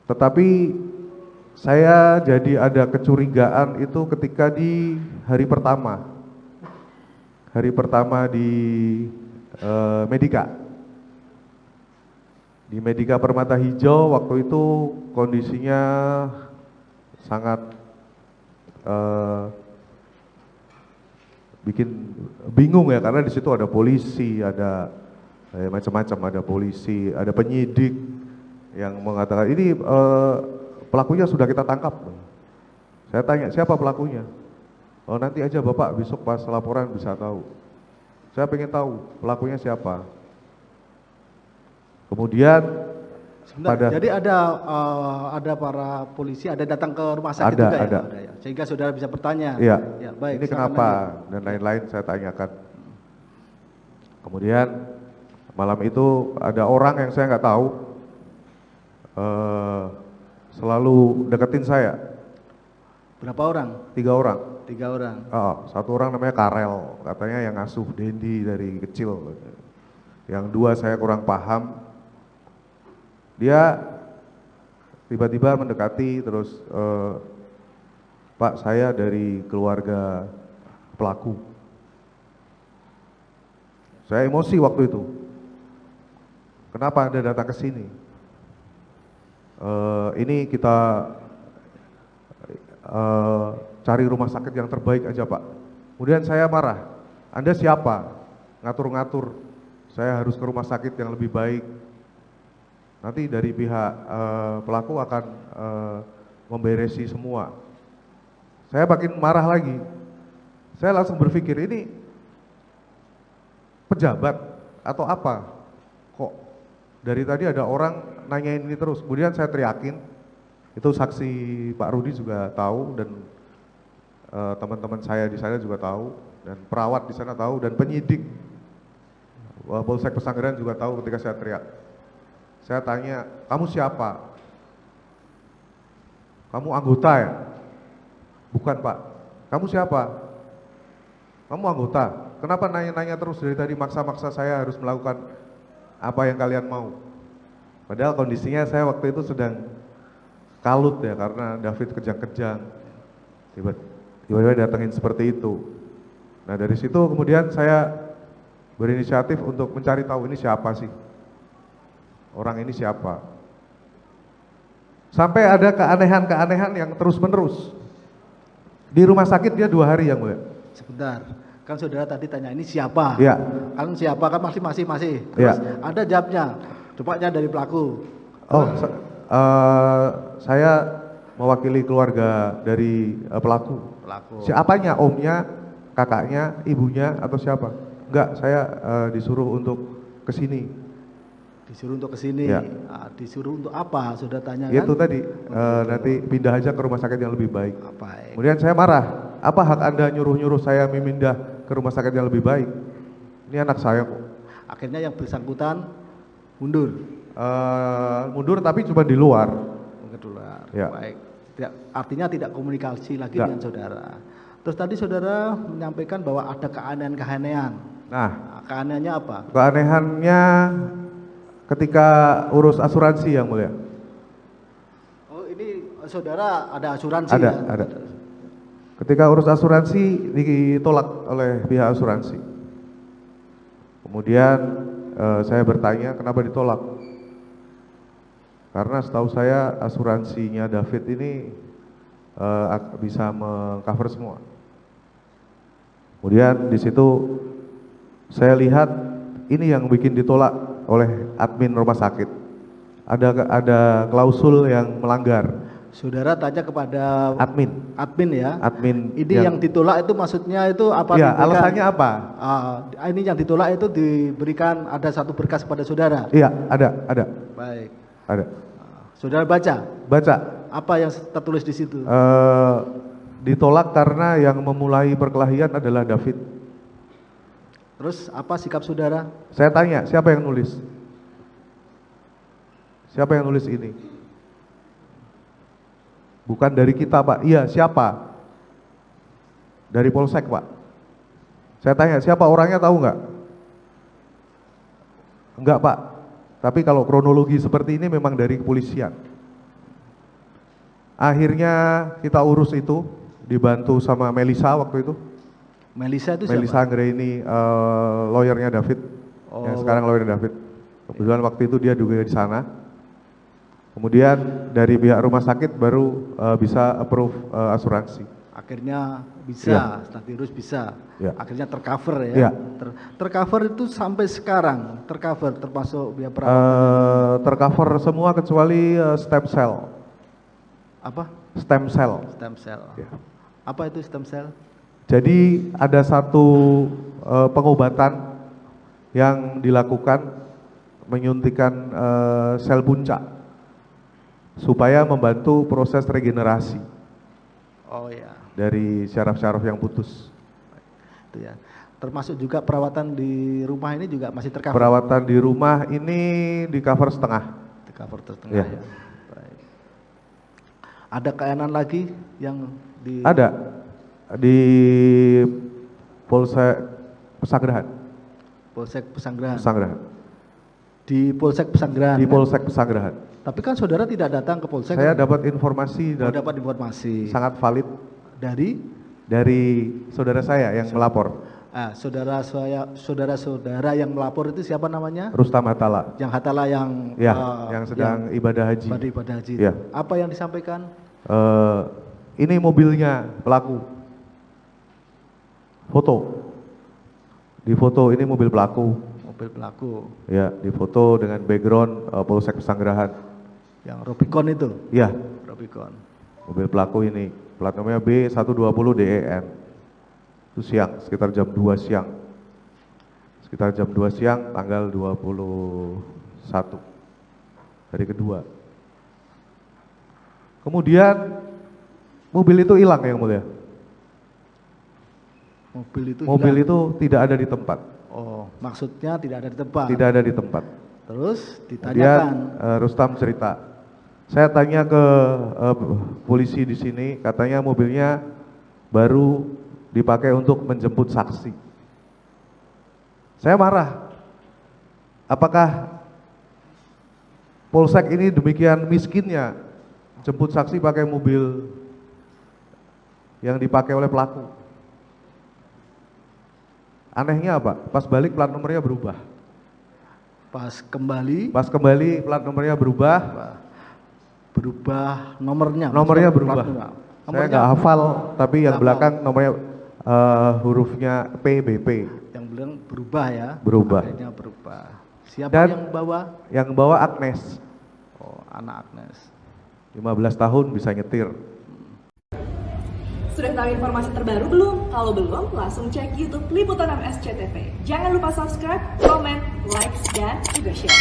Tetapi saya jadi ada kecurigaan itu ketika di hari pertama. Hari pertama di Medika. Di Medika Permata Hijau waktu itu kondisinya sangat bikin bingung ya, karena di situ ada polisi, ada macam-macam, ada polisi, ada penyidik yang mengatakan ini pelakunya sudah kita tangkap. Saya tanya siapa pelakunya? Oh nanti aja Bapak, besok pas laporan bisa tahu. Saya pengen tahu pelakunya siapa. Kemudian sebentar, jadi ada para polisi ada datang ke rumah sakit juga ya? Ada ya? Sehingga saudara bisa bertanya. Iya. Ya, baik, ini kenapa dan lain-lain saya tanyakan. Kemudian malam itu ada orang yang saya nggak tahu selalu deketin saya. Berapa orang? 3 orang. 3 orang. Satu orang namanya Karel, katanya yang ngasuh Dendi dari kecil. Yang 2 saya kurang paham. Dia tiba-tiba mendekati terus, Pak saya dari keluarga pelaku. Saya emosi waktu itu. Kenapa Anda datang ke sini? Ini kita cari rumah sakit yang terbaik aja Pak. Kemudian saya marah. Anda siapa? Ngatur-ngatur. Saya harus ke rumah sakit yang lebih baik. Nanti dari pihak pelaku akan memberesi semua. Saya makin marah lagi. Saya langsung berpikir ini pejabat atau apa? Kok dari tadi ada orang nanyain ini terus. Kemudian saya teriakin. Itu saksi Pak Rudi juga tahu dan teman-teman saya di sana juga tahu dan perawat di sana tahu dan penyidik Polsek Pesanggerahan juga tahu ketika saya teriak. Saya tanya, kamu siapa? Kamu anggota ya? Bukan Pak. Kamu siapa? Kamu anggota. Kenapa nanya-nanya terus dari tadi, maksa-maksa saya harus melakukan apa yang kalian mau? Padahal kondisinya saya waktu itu sedang kalut ya, karena David kejang-kejang. Tiba-tiba datengin seperti itu. Nah dari situ kemudian saya berinisiatif untuk mencari tahu ini siapa sih? Orang ini siapa? Sampai ada keanehan-keanehan yang terus-menerus. Di rumah sakit dia 2 hari yang mulia. Sebentar, kan saudara tadi tanya ini siapa? Iya. Kan siapa kan masih. Iya. Terus ada jawabnya, cepatnya dari pelaku. Saya mewakili keluarga dari pelaku. Siapanya? Omnya, kakaknya, ibunya, atau siapa? Enggak, saya disuruh untuk kesini. Disuruh untuk kesini. Ya. Disuruh untuk apa? Sudah tanya Itu kan? tadi, nanti pindah aja ke rumah sakit yang lebih baik. Baik. Kemudian saya marah. Apa hak Anda nyuruh-nyuruh saya memindah ke rumah sakit yang lebih baik? Ini anak saya kok. Akhirnya yang bersangkutan mundur. Mundur tapi cuma di luar. Ya. Baik. Artinya tidak komunikasi lagi dengan saudara. Terus tadi saudara menyampaikan bahwa ada keanehan-keanehan. Nah, keanehannya apa? Keanehannya ketika urus asuransi yang mulia. Oh ini saudara ada asuransi ada, ya? Ada. Ketika urus asuransi ditolak oleh pihak asuransi. Kemudian saya bertanya kenapa ditolak. Karena setahu saya asuransinya David ini bisa mengcover semua. Kemudian di situ saya lihat ini yang bikin ditolak oleh admin rumah sakit. Ada klausul yang melanggar. Saudara tanya kepada admin ya. Admin. Ini yang ditolak itu maksudnya itu apa? Iya, alasannya apa? Ini yang ditolak itu diberikan ada satu berkas pada saudara. Iya, ada. Baik. Ada. Saudara baca? Baca. Apa yang tertulis di situ? Ditolak karena yang memulai perkelahian adalah David. Terus apa sikap saudara? Saya tanya, siapa yang nulis? Siapa yang nulis ini? Bukan dari kita Pak. Iya, siapa? Dari Polsek Pak. Saya tanya, siapa orangnya tahu nggak? Enggak Pak. Tapi kalau kronologi seperti ini memang dari kepolisian. Akhirnya kita urus itu, dibantu sama Melisa waktu itu. Melisa itu siapa? Melisa Anggraini, lawyernya David, yang sekarang lawyernya David. Kebetulan waktu itu dia juga di sana. Kemudian dari pihak rumah sakit baru bisa approve asuransi. Akhirnya bisa, setelah diurus bisa. Akhirnya tercover ya. Tercover itu sampai sekarang, tercover termasuk biaya perawatan. Tercover semua kecuali stem cell. Apa? Stem cell. Stem cell. Apa itu stem cell? Jadi ada satu pengobatan yang dilakukan menyuntikan sel puncak supaya membantu proses regenerasi. Oh ya. Dari syaraf-syaraf yang putus. Itu ya. Termasuk juga perawatan di rumah ini juga masih tercover. Perawatan di rumah ini di cover setengah. Di cover setengah ya. Baik. Ada kainan lagi yang di? Ada di Polsek Pesanggerahan. Polsek Pesanggerahan. Pesanggerahan. Di Polsek Pesanggerahan. Di kan? Polsek Pesanggerahan. Tapi kan saudara tidak datang ke Polsek. Saya dapat informasi dan dapat informasi sangat valid dari saudara saya yang melapor. Saudara yang melapor itu siapa namanya? Rustam Hatala. Yang Hatala yang yang sedang ibadah haji. Ibadah haji. Ya. Apa yang disampaikan? Ini mobilnya pelaku. Foto. Di foto ini mobil pelaku. Mobil pelaku. Ya, di foto dengan background Polsek Pesanggerahan. Yang Rubicon itu? Iya. Rubicon. Mobil pelaku ini, plat nomornya B120DEN. Itu siang, sekitar jam 2 siang. Sekitar jam 2 siang, tanggal 21. Hari kedua. Kemudian, mobil itu hilang yang mulia. Mobil itu tidak ada di tempat. Oh, maksudnya tidak ada di tempat? Tidak ada di tempat. Terus ditanyakan? Kemudian Rustam cerita, saya tanya ke polisi di sini, katanya mobilnya baru dipakai untuk menjemput saksi. Saya marah. Apakah Polsek ini demikian miskinnya jemput saksi pakai mobil yang dipakai oleh pelaku? Anehnya apa? Pas balik plat nomornya berubah. Pas kembali plat nomornya berubah nomornya berubah. Saya nggak hafal, tapi yang belakang nomornya hurufnya PBP. Yang belakang berubah ya? Berubah. Akhirnya berubah. Siapa Dan yang bawa? Yang bawa Agnes. Oh, anak Agnes. 15 tahun bisa nyetir. Sudah tahu informasi terbaru belum? Kalau belum, langsung cek YouTube Liputan MSCTV. Jangan lupa subscribe, komen, like, dan juga share.